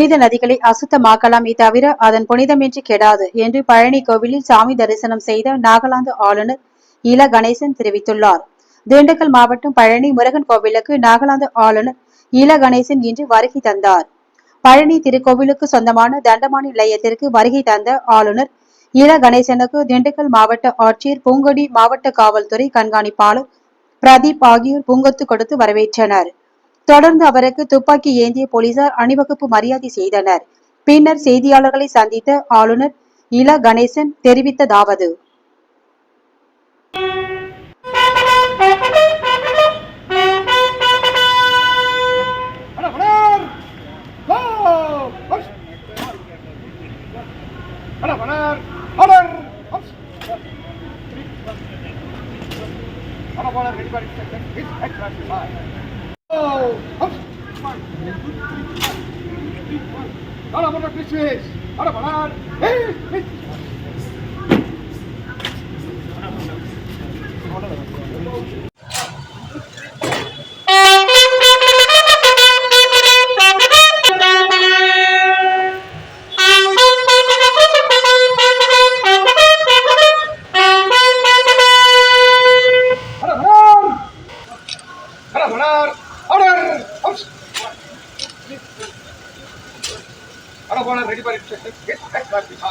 புனித நதிகளை அசுத்தமாக்கலாமே தவிர அதன் புனிதமின்றி கெடாது என்று பழனி கோவிலில் சாமி தரிசனம் செய்த நாகாலாந்து ஆளுநர் இல கணேசன் தெரிவித்துள்ளார். திண்டுக்கல் மாவட்டம் பழனி முருகன் கோவிலுக்கு நாகாலாந்து ஆளுநர் இல கணேசன் இன்று வருகை தந்தார். பழனி திருக்கோவிலுக்கு சொந்தமான தண்டமானி நிலையத்திற்கு வருகை தந்த ஆளுநர் இல கணேசனுக்கு திண்டுக்கல் மாவட்ட ஆட்சியர் பூங்கொடி, மாவட்ட காவல்துறை கண்காணிப்பாளர் பிரதீப் ஆகியோர் பூங்கொத்து கொடுத்து வரவேற்றனர். தொடர்ந்து அவருக்கு துப்பாக்கி ஏந்திய போலீசார் அணிவகுப்பு மரியாதை செய்தனர். பின்னர் செய்தியாளர்களை சந்தித்த ஆளுநர் இல கணேசன் தெரிவித்ததாவது: ready for it.